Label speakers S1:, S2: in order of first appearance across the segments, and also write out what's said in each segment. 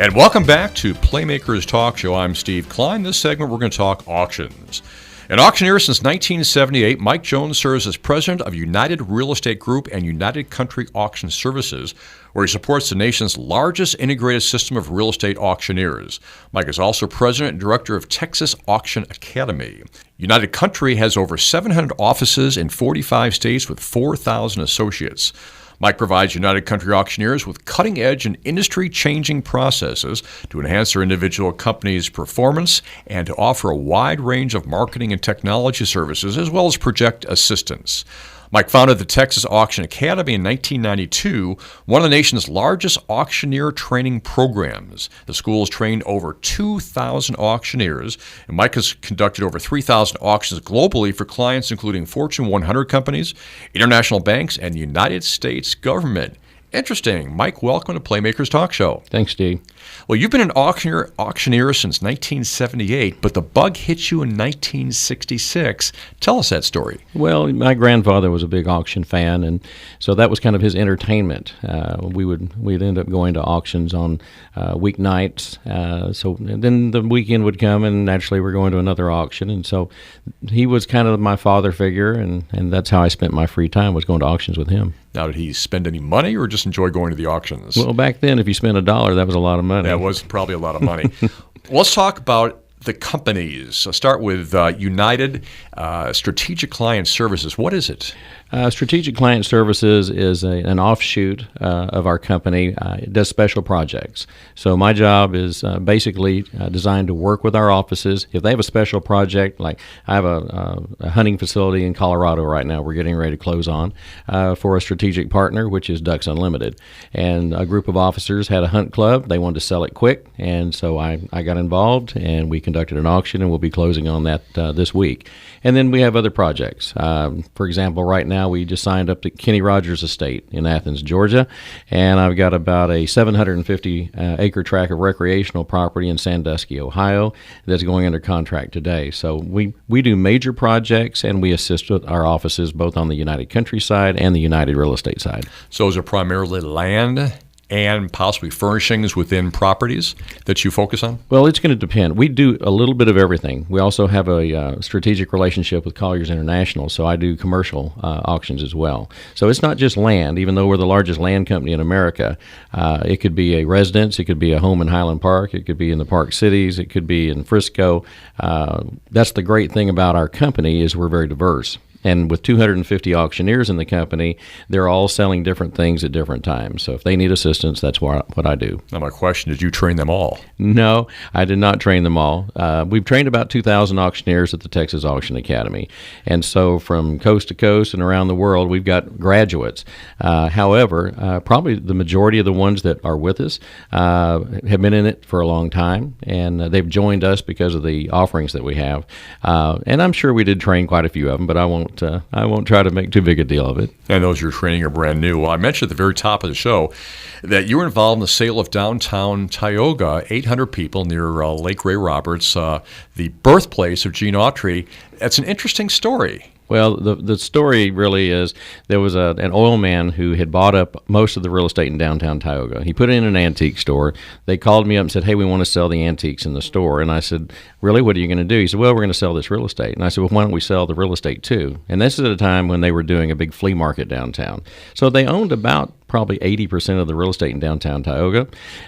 S1: And welcome back to Playmakers Talk Show. I'm Steve Klein. This segment, we're going to talk auctions. An auctioneer since 1978, Mike Jones serves as president of United Real Estate Group and United Country Auction Services, where he supports the nation's largest integrated system of real estate auctioneers. Mike is also president and director of Texas Auction Academy. United Country has over 700 offices in 45 states with 4,000 associates. Mike provides United Country auctioneers with cutting-edge and industry-changing processes to enhance their individual company's performance and to offer a wide range of marketing and technology services as well as project assistance. Mike founded the Texas Auction Academy in 1992, one of the nation's largest auctioneer training programs. The school has trained over 2,000 auctioneers, and Mike has conducted over 3,000 auctions globally for clients including Fortune 100 companies, international banks, and the United States government. Interesting. Mike, welcome to Playmakers Talk Show.
S2: Thanks, Steve.
S1: Well, you've been an auctioneer since 1978, but the bug hit you in 1966. Tell us that story.
S2: Well, my grandfather was a big auction fan, and so that was kind of his entertainment. We'd end up going to auctions on weeknights. And then the weekend would come, and naturally we're going to another auction. And so he was kind of my father figure, and that's how I spent my free time, was going to auctions with him.
S1: Now, did he spend any money or just enjoy going to the auctions?
S2: Well, back then, if you spent $1, that was a lot of money.
S1: That was probably a lot of money. Let's talk about the companies. So start with United Strategic Client Services. What is it?
S2: Strategic Client Services is an offshoot of our company. It does special projects. So my job is basically designed to work with our offices. If they have a special project, like I have a hunting facility in Colorado right now we're getting ready to close on for a strategic partner, which is Ducks Unlimited. And a group of officers had a hunt club. They wanted to sell it quick, and so I got involved, and we conducted an auction, and we'll be closing on that this week. And then we have other projects. For example, right now we just signed up to Kenny Rogers Estate in Athens, Georgia, and I've got about a 750-acre tract of recreational property in Sandusky, Ohio, that's going under contract today. So we do major projects, and we assist with our offices both on the United Country side and the United Real Estate side.
S1: So is it primarily land and possibly furnishings within properties that you focus on?
S2: Well, it's going to depend. We do a little bit of everything. We also have a strategic relationship with Colliers International, so I do commercial auctions as well. So it's not just land, even though we're the largest land company in America. It could be a residence, it could be a home in Highland Park, it could be in the Park Cities, it could be in Frisco. That's the great thing about our company, is we're very diverse. And with 250 auctioneers in the company, they're all selling different things at different times. So if they need assistance, that's what I do.
S1: Now my question, did you train them all?
S2: No, I did not train them all. We've trained about 2,000 auctioneers at the Texas Auction Academy. And so from coast to coast and around the world, we've got graduates. However, probably the majority of the ones that are with us have been in it for a long time, and they've joined us because of the offerings that we have. And I'm sure we did train quite a few of them, but I won't try to make too big a deal of it.
S1: And those you're training are brand new. Well, I mentioned at the very top of the show that you were involved in the sale of downtown Tioga, 800 people near Lake Ray Roberts, the birthplace of Gene Autry. That's an interesting story.
S2: Well, the story really is there was an oil man who had bought up most of the real estate in downtown Tioga. He put it in an antique store. They called me up and said, hey, we want to sell the antiques in the store. And I said, really, what are you going to do? He said, well, we're going to sell this real estate. And I said, well, why don't we sell the real estate too? And this is at a time when they were doing a big flea market downtown. So they owned about probably 80% of the real estate in downtown Tioga.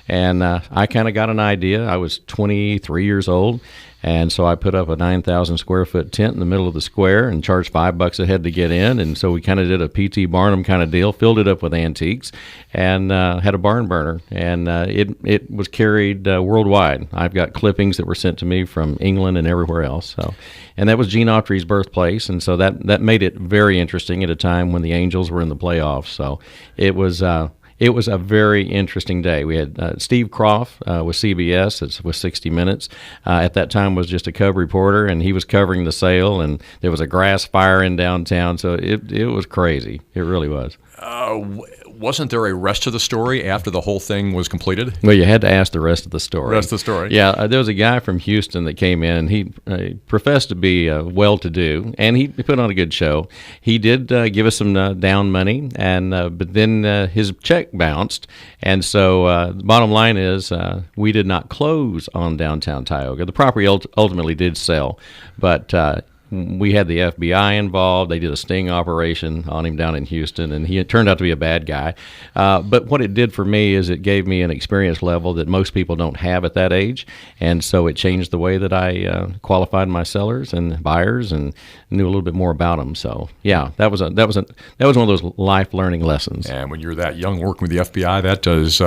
S2: And I kind of got an idea. I was 23 years old. And so I put up a 9,000 square foot tent in the middle of the square and charged $5 a head to get in. And so we kind of did a P.T. Barnum kind of deal, filled it up with antiques, and had a barn burner. And it was carried worldwide. I've got clippings that were sent to me from England and everywhere else. So, and that was Gene Autry's birthplace. And so that made it very interesting at a time when the Angels were in the playoffs. So it was a very interesting day. We had Steve Croft with CBS, with 60 Minutes. At that time was just a cub reporter, and he was covering the sale, and there was a grass fire in downtown. So it was crazy. It really was.
S1: Wasn't there a rest of the story after the whole thing was completed?
S2: Well, you had to ask the rest of the story.
S1: Rest of the story.
S2: Yeah, there was a guy from Houston that came in. He professed to be well-to-do, and he put on a good show. He did give us some down money, and but then his check bounced, and so the bottom line is we did not close on downtown Tioga. The property ultimately did sell, but we had the FBI involved. They did a sting operation on him down in Houston, and he turned out to be a bad guy. But what it did for me is it gave me an experience level that most people don't have at that age, and so it changed the way that I qualified my sellers and buyers and knew a little bit more about them. So yeah, that was one of those life learning lessons.
S1: And when you're that young working with the FBI, that does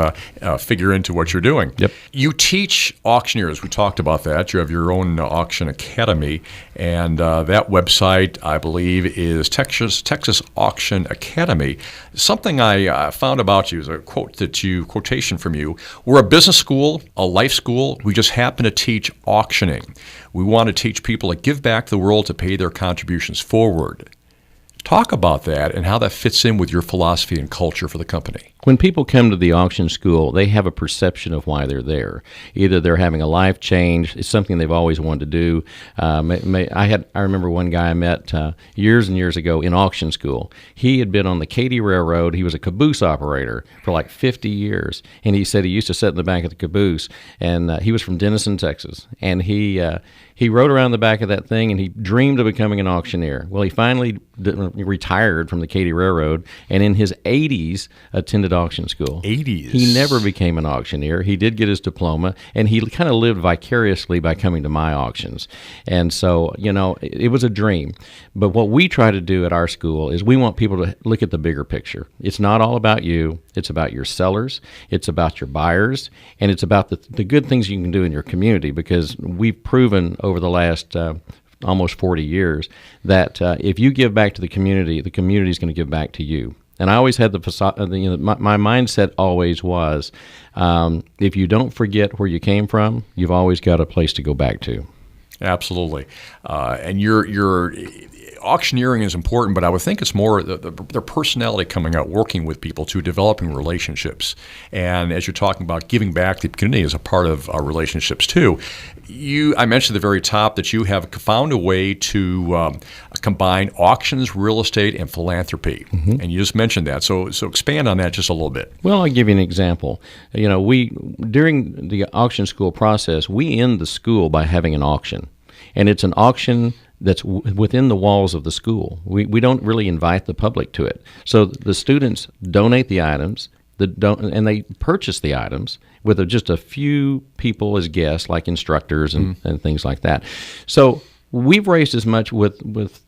S1: figure into what you're doing.
S2: Yep.
S1: You teach auctioneers. We talked about that. You have your own auction academy, and that website, I believe, is Texas Auction Academy. Something I found about you is a quotation from you. We're a business school, a life school. We just happen to teach auctioning. We want to teach people to give back to the world to pay their contributions forward. Talk about that and how that fits in with your philosophy and culture for the company.
S2: When people come to the auction school, they have a perception of why they're there. Either they're having a life change, it's something they've always wanted to do. I remember one guy I met years and years ago in auction school. He had been on the Katy Railroad. He was a caboose operator for like 50 years, and he said he used to sit in the back of the caboose, and he was from Denison, Texas, and he rode around the back of that thing, and he dreamed of becoming an auctioneer. Well, he finally retired from the Katy Railroad, and in his 80s attended auction school.
S1: 80s?
S2: He never became an auctioneer. He did get his diploma, and he kind of lived vicariously by coming to my auctions. And so, it was a dream. But what we try to do at our school is we want people to look at the bigger picture. It's not all about you. It's about your sellers. It's about your buyers. And it's about the good things you can do in your community, because we've proven over the last almost 40 years that if you give back to the community is going to give back to you. And I always had my mindset always was, if you don't forget where you came from, you've always got a place to go back to.
S1: Absolutely. And your auctioneering is important, but I would think it's more their personality coming out, working with people, to developing relationships. And as you're talking about giving back to the community as a part of our relationships too, I mentioned at the very top that you have found a way to combine auctions, real estate, and philanthropy. Mm-hmm. And you just mentioned that. So expand on that just a little bit.
S2: Well, I'll give you an example. We during the auction school process, we end the school by having an auction. And it's an auction that's within the walls of the school. We don't really invite the public to it. So the students donate the items, and they purchase the items with just a few people as guests, like instructors and things like that. So we've raised as much with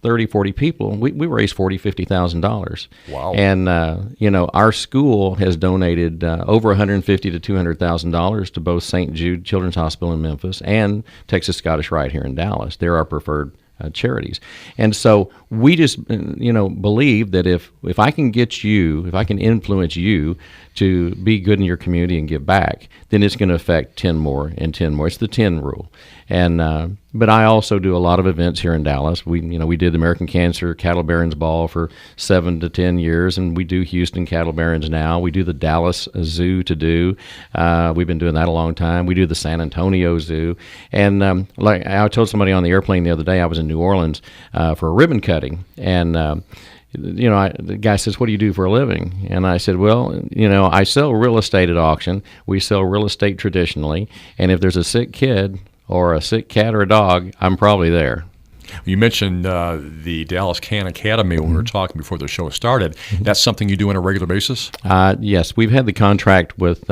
S2: 30, 40 people. We raised $40,000, $50,000.
S1: Wow.
S2: And, our school has donated over $150,000 to $200,000 to both St. Jude Children's Hospital in Memphis and Texas Scottish Rite here in Dallas. They're our preferred charities. And so we just, believe that if I can if I can influence you to be good in your community and give back, then it's going to affect 10 more and 10 more. It's the 10 rule. And but I also do a lot of events here in Dallas. We did the American Cancer Cattle Barons Ball for 7 to 10 years, and we do Houston Cattle Barons now. We do the Dallas Zoo we've been doing that a long time. We do the San Antonio Zoo. And like I told somebody on the airplane the other day, I was in New Orleans for a ribbon cutting, and the guy says, "What do you do for a living?" And I said, "Well, I sell real estate at auction. We sell real estate traditionally, and if there's a sick kid or a sick cat or a dog, I'm probably there."
S1: You mentioned the Dallas Can Academy when we were talking before the show started. Mm-hmm. That's something you do on a regular basis?
S2: Yes. We've had the contract with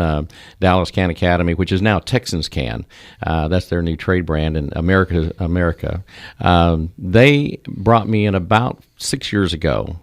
S2: Dallas Can Academy, which is now Texans Can. That's their new trade brand in America. They brought me in about 6 years ago.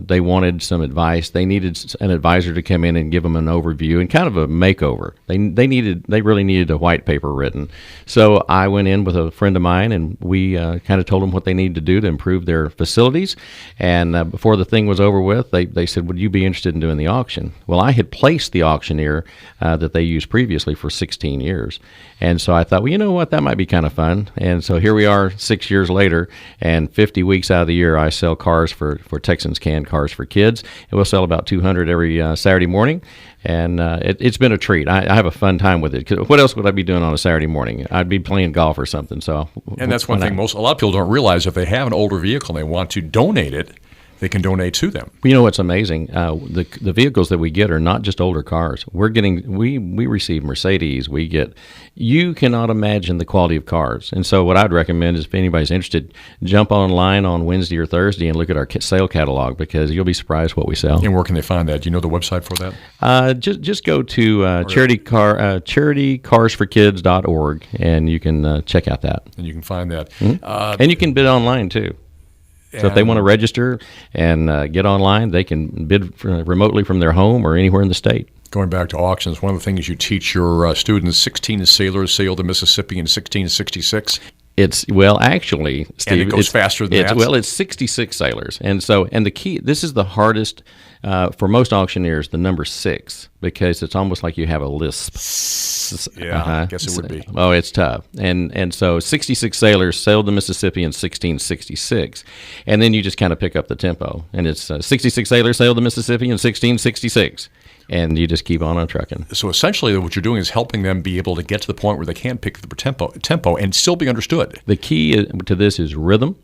S2: They wanted some advice. They needed an advisor to come in and give them an overview and kind of a makeover. They really needed a white paper written. So I went in with a friend of mine, and we kind of told them what they needed to do to improve their facilities. And before the thing was over with, they said, "Would you be interested in doing the auction?" Well, I had placed the auctioneer that they used previously for 16 years. And so I thought, well, you know what, that might be kind of fun. And so here we are 6 years later, and 50 weeks out of the year I sell cars for Texans Can Cars for Kids, and we'll sell about 200 every Saturday morning. And it's been a treat. I have a fun time with it. 'Cause what else would I be doing on a Saturday morning? I'd be playing golf or something. So,
S1: and that's one thing a lot of people don't realize. If they have an older vehicle and they want to donate it, they can donate to them.
S2: You know what's amazing? The vehicles that we get are not just older cars. We receive Mercedes. You cannot imagine the quality of cars. And so what I'd recommend is if anybody's interested, jump online on Wednesday or Thursday and look at our sale catalog, because you'll be surprised what we sell.
S1: And where can they find that? Do you know the website for that?
S2: Just go to charitycarsforkids.org and you can check out that.
S1: And you can find that.
S2: Mm-hmm. And you can bid online too. So if they want to register and get online, they can bid remotely from their home or anywhere in the state.
S1: Going back to auctions, one of the things you teach your students, 16 sailors sailed the Mississippi in 1666.
S2: Actually, Steve,
S1: and it goes faster than that.
S2: Well, it's 66 sailors, and the key. This is the hardest for most auctioneers. The number 6, because it's almost like you have a lisp.
S1: Yeah, I guess it would be.
S2: Oh, it's tough. And so 66 sailors sailed the Mississippi in 1666, and then you just kind of pick up the tempo, and it's 66 sailors sailed the Mississippi in 1666. And you just keep on trucking.
S1: So essentially what you're doing is helping them be able to get to the point where they can pick the tempo and still be understood.
S2: The key to this is rhythm,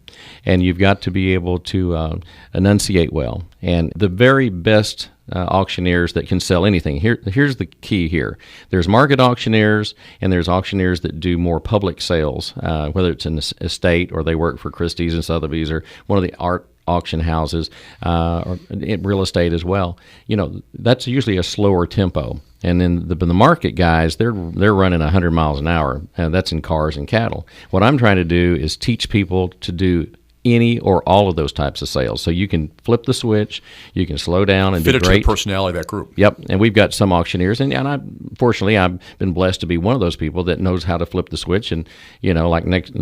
S2: and you've got to be able to enunciate well. And the very best auctioneers that can sell anything, here's the key here. There's market auctioneers, and there's auctioneers that do more public sales, whether it's an estate or they work for Christie's and Sotheby's or one of the art auction houses, or in real estate as well. That's usually a slower tempo. And then the market guys, they're running 100 miles an hour, and that's in cars and cattle. What I'm trying to do is teach people to do any or all of those types of sales. So you can flip the switch, you can slow down and
S1: fit
S2: be
S1: it
S2: great.
S1: To the personality of that group.
S2: Yep, and we've got some auctioneers, and fortunately I've been blessed to be one of those people that knows how to flip the switch. And like next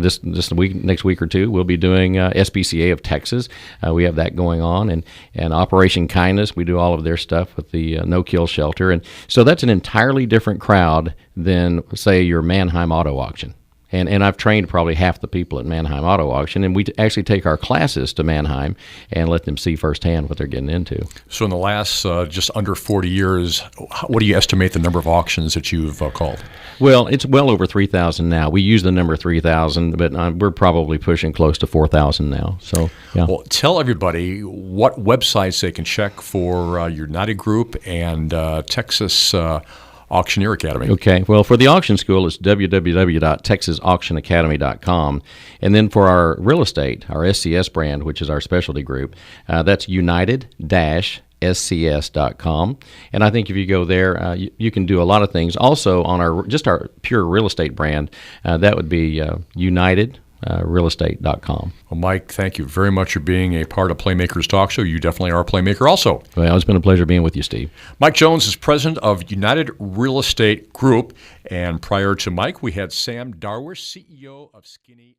S2: week or two, we'll be doing SPCA of Texas. We have that going on, and Operation Kindness. We do all of their stuff with the No Kill Shelter, and so that's an entirely different crowd than, say, your Mannheim Auto Auction. And I've trained probably half the people at Mannheim Auto Auction, and we actually take our classes to Mannheim and let them see firsthand what they're getting into.
S1: So in the last just under 40 years, what do you estimate the number of auctions that you've called?
S2: Well, it's well over 3,000 now. We use the number 3,000, but we're probably pushing close to 4,000 now. So, yeah.
S1: Well, tell everybody what websites they can check for United Group and Texas Auctioneer Academy.
S2: Okay. Well, for the auction school, it's www.texasauctionacademy.com. And then for our real estate, our SCS brand, which is our specialty group, that's united-scs.com. And I think if you go there, you can do a lot of things. Also, on our pure real estate brand, that would be realestate.com.
S1: Well, Mike, thank you very much for being a part of Playmakers Talk Show. You definitely are a playmaker also.
S2: Well, it's been a pleasure being with you, Steve.
S1: Mike Jones is president of United Real Estate Group. And prior to Mike, we had Sam Darwish, CEO of Skinny